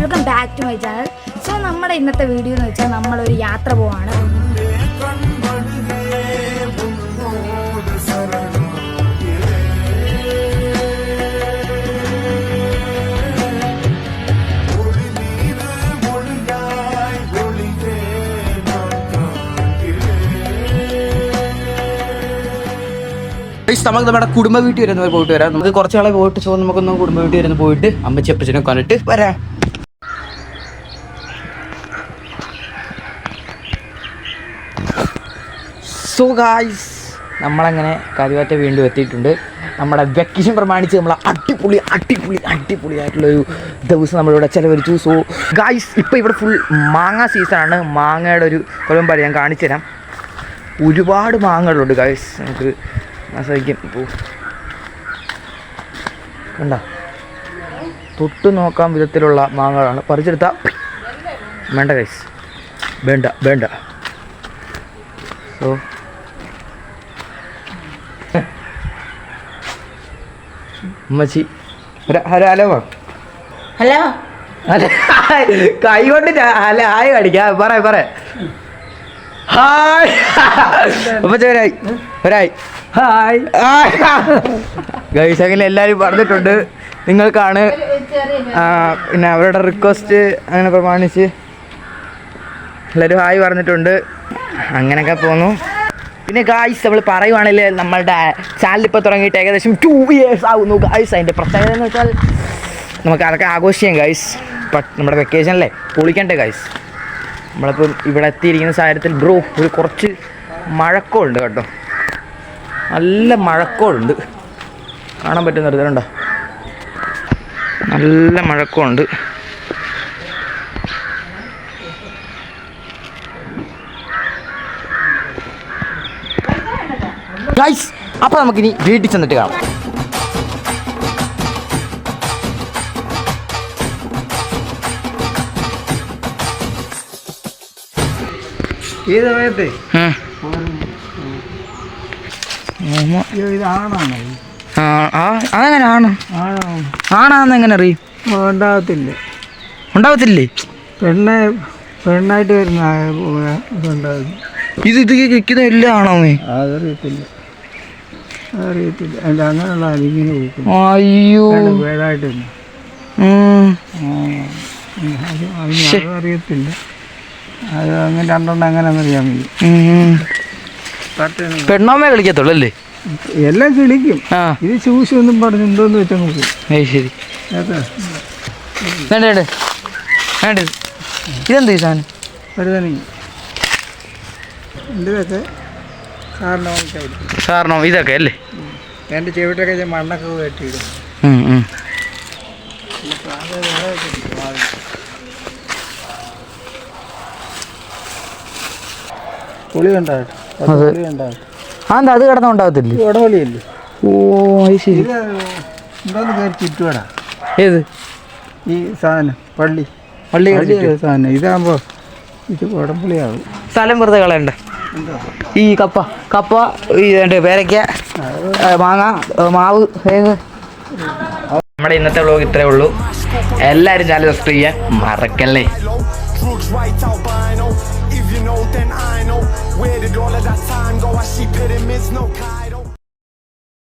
Welcome back to my channel. So നമ്മുടെ ഇന്നത്തെ video എന്ന് വെച്ചാൽ നമ്മളൊരു യാത്ര പോവാണ്. നമുക്ക് നമ്മുടെ കുടുംബ വീട്ടിൽ വരുന്ന പോയിട്ട് വരാം. നമുക്ക് കുറച്ച് നാളെ പോയിട്ട് സോ നമുക്കൊന്ന് കുടുംബ വീട്ടിൽ വരുന്ന പോയിട്ട് അമ്മച്ചി അപ്പച്ചനെ കണ്ടിട്ട് വരാം. സോ ഗായ്സ്, നമ്മളങ്ങനെ കരുവാറ്റ വീണ്ടും എത്തിയിട്ടുണ്ട്. നമ്മുടെ വെക്കേഷൻ പ്രമാണിച്ച് നമ്മൾ അടിപൊളിയായിട്ടുള്ളൊരു ദിവസം നമ്മളിവിടെ ചിലവഴിച്ചു. സോ ഗായ്സ്, ഇപ്പോൾ ഇവിടെ ഫുൾ മാങ്ങ സീസണാണ്. മാങ്ങയുടെ ഒരു കൊലമ്പടി ഞാൻ കാണിച്ചു തരാം. ഒരുപാട് മാങ്ങകളുണ്ട് ഗായ്സ്. നമുക്ക് ആസ്വദിക്കാം. ഇപ്പോൾ കണ്ട തൊട്ട് നോക്കാൻ വിധത്തിലുള്ള മാങ്ങകളാണ്. പറിച്ചെടുത്താൽ വേണ്ട ഗൈസ്, വേണ്ട. സോ അമ്മച്ചി ഹലോ കൈ കൊണ്ട് ഹായ് കാണിക്കാം. പറ ഹായ് അമ്മച്ചി ഒരായി ഹായ് ഗൈസ്. അങ്ങനെ എല്ലാവരും പറഞ്ഞിട്ടുണ്ട് നിങ്ങൾക്കാണ്. പിന്നെ അവരുടെ റിക്വസ്റ്റ് അങ്ങനെ പ്രമാണിച്ച് എല്ലാവരും ഹായ് പറഞ്ഞിട്ടുണ്ട്. അങ്ങനെയൊക്കെ പോന്നു. പിന്നെ ഗായ്സ്, നമ്മൾ പറയുവാണെങ്കിൽ നമ്മളുടെ ചാനൽ ഇപ്പോൾ തുടങ്ങിയിട്ട് ഏകദേശം 2 years ആകുന്നു ഗായ്സ്. അതിൻ്റെ പ്രത്യേകത എന്ന് വെച്ചാൽ നമുക്ക് അതൊക്കെ ആഘോഷിക്കാം ഗായ്സ്. നമ്മുടെ വെക്കേഷനല്ലേ, പൊളിക്കണ്ടേ ഗായ്സ്. നമ്മളിപ്പം ഇവിടെ എത്തിയിരിക്കുന്ന സാഹചര്യത്തിൽ ബ്രോ ഒരു കുറച്ച് മഴക്കമുണ്ട് കേട്ടോ. നല്ല മഴക്കമുണ്ട്, കാണാൻ പറ്റുന്ന കണ്ടോ, നല്ല മഴക്കമുണ്ട്. ഗൈസ്, അപ്പോൾ നമുക്കിനി വീട്ടിൽ ചെന്നിട്ട് കാണാം. ഈ സമയത്ത് അതെങ്ങനെ ആണെന്ന് അറിയും? ഉണ്ടാവത്തില്ലേ? പെണ്ണായിട്ട് വരുന്ന ഇത് ഇരിക്കുന്ന എല്ലാം ആണോ? അതറിയത്തില്ല. അല്ല, അങ്ങനെയുള്ള ഇങ്ങനെ അയ്യോ പേടായിട്ട് അറിയത്തില്ല. അത് അങ്ങനെ രണ്ടെണ്ണം അങ്ങനെയൊന്നും അറിയാൻ വയ്യ. പെണ്ണാമേ കളിക്കത്തുള്ളൂ അല്ലേ? എല്ലാം കിളിക്കും. ഇത് ചൂസ് ഒന്നും പറഞ്ഞുണ്ടോന്ന് വെച്ചാൽ നോക്കും. ശരി, വേണ്ട ഇതെന്ത് സാധനം? പരുതണി എന്തൊക്കെ സാറിനോ ഇതൊക്കെ അല്ലേ? എൻ്റെ ചെവിട്ടൊക്കെ ഞാൻ മണ്ണൊക്കെ കെട്ടിയിടും. പുളി ഉണ്ടാകട്ടെ. അതെന്താ അത് കിടന്ന ഉണ്ടാകത്തില്ലേ? ഉടവളിയല്ലേ? ഓ അത് ശരി. എന്തോന്ന് കയറി ചുറ്റുവടാ. ഏത് ഈ സാധനം? പള്ളി സാധനം. ഇതാകുമ്പോൾ ഇത് ഉടമ്പുളിയാവും. സ്ഥലം വെറുതെ കളയണ്ട. ഈ കപ്പ ഈ പേരയ്ക്ക, മാങ്ങ, മാവ്, തേങ്ങ. നമ്മുടെ ഇന്നത്തെ വ്ലോഗ് ഇത്രേ ഉള്ളൂ. എല്ലാവരും ചാനൽ സബ്സ്ക്രൈബ് ചെയ്യാൻ മറക്കല്ലേ. If you know, then I know. Where did all of that time go? I see pyramids, no kind.